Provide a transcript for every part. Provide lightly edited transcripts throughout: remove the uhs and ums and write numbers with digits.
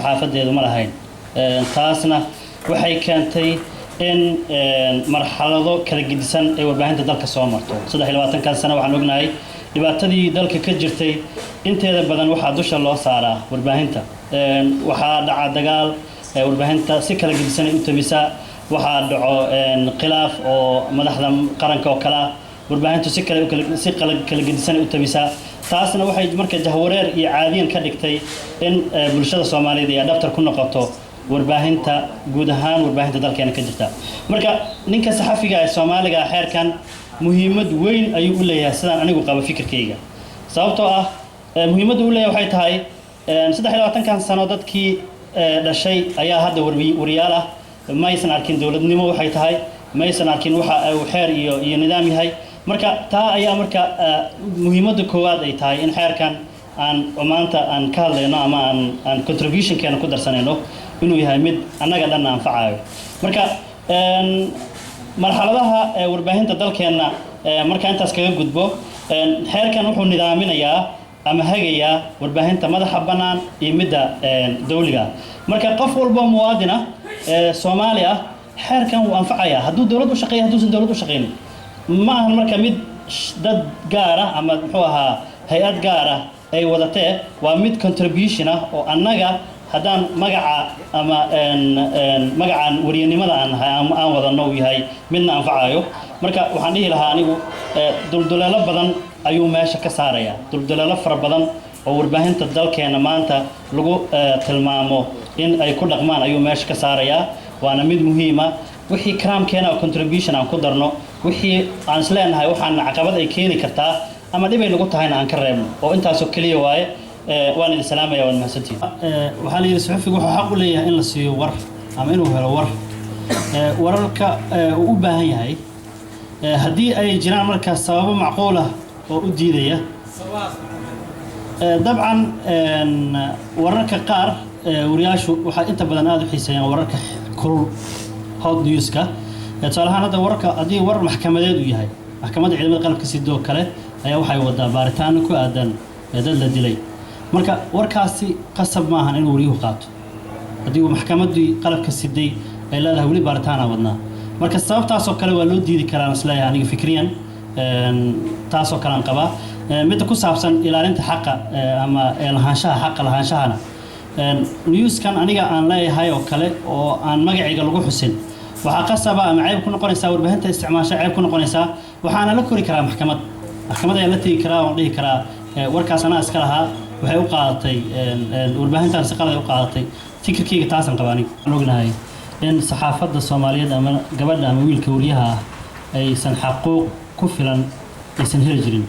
saxaafadeedu ma lahayn taasna waxay keentay in marxalado kala gedisan ay warbaahinta dalka soo marto 23 sano waxaan ognahay dhibaatadii dalka ka jirtay inteeda badan waxaa dusha loo saaraa warbaahinta waxaa dhaca dagaal warbaahinta si kala gedisan u tabisa waxaa dhaco khilaaf oo madaxda qaranka oo kala warbaahintu si kala gedisan u tabisa taasna waxay marka jahwareer iyo caadiyan ka dhigtay in bulshada Soomaaliyeed ay adapter ku noqoto warbaahinta guud ahaan warbaahinta dalkeena ka jirta marka ninka saxafiga ee Soomaaliga xeerkan muhiimad weyn ayuu u leeyahay sidaan anigu qaba fikirkayga sababtoo ah muhiimaddu u leeyahay waxay tahay 23 sano dadkii dhashay ayaa hadda wariyaal ah ma aysan arkin dawladnimo waxay tahay ma aysan arkin waxa uu xeer iyo nidaam yahay marka taa ayaa marka muhiimadda koowaad ay tahay in xeerkan aan maanta aan ka hadlayno ama aan contribution keena ku darsanayno inuu yahay mid annaga dhan anfacayo marka marxaladaha warbaahinta dalkeena marka intaas kaga gudbo xeerkan wuxuu nidaaminayaa ama hagayaa warbaahinta madaxa banaan iyo midda dawliga marka qof walba muwaadin ah Soomaali ah xeerkan uu anfacayaa hadduu dawlad u shaqeeyo hadduu dawlad u shaqeyn ma ahan marka mid dad gaar ah ama muxuu ahaa hay'ad gaar ah ay wadatee waa mid contribution ah oo annaga haddaan magaca ama magacan wariyanimada aan wadano uu yahay midna anfacayo marka waxaan dhihi lahaa anigu dulduleelo badan ayuu meesha ka saaraya dulduleelo fara badan oo warbaahinta dalkeena maanta lagu tilmaamo in ay ku dhaqmaan ayuu meesha ka saaraya waana mid muhiim ah wixii karaamkeena oo contribution aan ku darno wixii aan isleenahay waxaan caqabad ay keeni kartaa ama dhib ay nagu tahayna aan ka reebno oo intaas oo kaliya waaye waan idin salaamaya waan mahadsantiin waxaa la yidhi saxafigu wuxuu xaq u leeyahay in la siiyo war ama inuu helo war wararka uu u baahan yahay haddii ay jiraan markaas sababo macquul ah oo u diidaya dabcan wararka qaar wariyaashu waxay inta badan aad u xiiseeyaan wararka kulul hot newska tusaale ahaan hadda wararka haddii warar maxkamadeed uu yahay maxkamadda ciidamada qalabka sidoo kale ayaa waxay wadaa baaritaano ku aadan dad la dilay marka warkaasi qasab ma ahan inuu wariyuhu qaato haddii uu maxkamaddii qalabka siday ay leedahay weli baaritaana wadnaa marka sababtaas oo kale waa loo diidi karaa isleeyahay aniga fikriyan taas oo kale aan qabaa midda ku saabsan ilaalinta xaqa ama lahaanshaha xaqa lahaanshahana newskan aniga aan leeyahay oo kale oo aan magacayga lagu xusin waxaa qasaba ama ceeb ku noqonaysaa warbaahinta isticmaasha ceeb ku noqonaysaa waxaana la kori karaa maxkamad ayaa la tegi karaa oo dhihi karaa warkaas anaa iska lahaa waxay u qaadatay warbaahintan si qalad ay u qaadatay fikirkayga taasan qabaa aniga waxaan ognahay in saxaafadda Soomaaliyeed ama gabadha ama wiilka wariyaha ah aysan xaquuq ku filan aysan heli jirin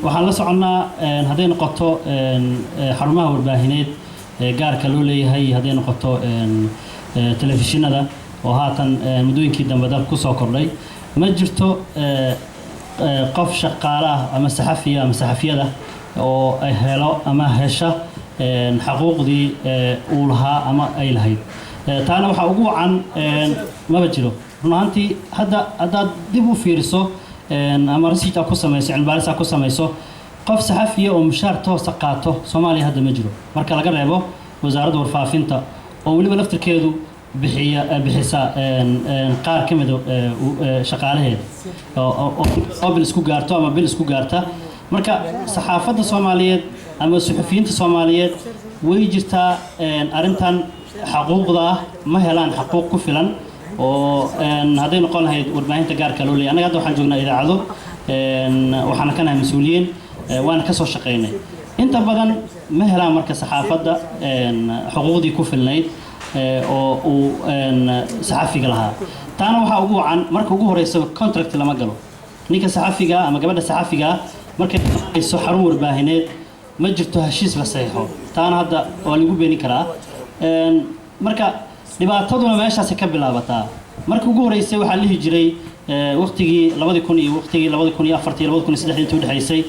waxaan la soconnaa hadday noqoto xarumaha warbaahineed gaarka loo leeyahay hadday noqoto telefishinada oo haatan muddooyinkii dambe dalka ku soo kordhay ma jirto qof shaqaale ah ama saxafiya ama saxafiyada oo ay helo ama hesha xaquuqdii uu lahaa ama ay lahayd taana waxaa ugu wacan maba jiro run ahaantii haddaad dib u fiiriso ama research ku samayso cilmibaaris ku samayso qof saxafiya oo mushaar toos ah qaato Soomaaliya hadda ma jiro marka laga reebo wasaaradda warfaafinta oo waliba laftirkeedu bixisa qaar ka mid shaqaalaheed oo bil isku gaarto ama bil isku gaarta marka saxaafadda Soomaaliyeed ama suxufiyiinta Soomaaliyeed way jirtaa arintan xaquuqda ma helaan xaquuq ku filan oo hadday noqon lahayd warbaahinta gaarka loo leeyahay anaga hadda waxaan joognaa idaacado waxaana ka nahay mas'uuliyiin waana ka soo shaqeynay inta badan ma helaan marka saxaafadda xuquuqdii ku filnayd oo uu saxafiga lahaa taana waxaa ugu wacan marka ugu horeysa contract lama galo ninka saxafiga ama gabadha saxafiga markay soo xarun warbaahineed ma jirto heshiis la saxiixo taana hadda waa lagu beenin karaa marka dhibaataduna meeshaas ka bilaabataa marka ugu horeysay waxa la jiray waqtigii 2000 iyo waqtigii 2004 2003 intii u dhaxaysay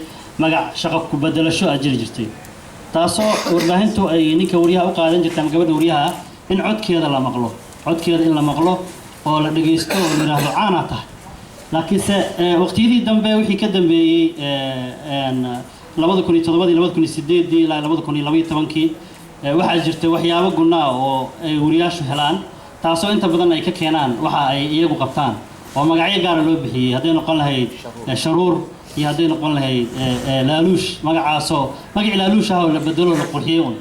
magac shaqo ku bedelasho ajir jirtay taasoo warbaahintu ay ninka wariyaha u qaadan jirtay gabadha wariyaha in codkeeda la maqlo codkeeda in la maqlo oo la dhageysto oo la yiraahdo caana tahay laakiin waqtiyadii dambe wixii ka dambeeyay 2007 2008 ilaa 2012 waxaa jirta waxyaabo gunnaa oo ay wariyaashu helaan taasoo inta badan ay ka keenaan waxa ay iyagu qabtaan oo magacyo gaara loo bixiyey hadday noqon lahayd sharuur iyo hadday noqon lahayd laaluush magacaasoo magaci laaluush ah oo la bedelo la qurxiyey un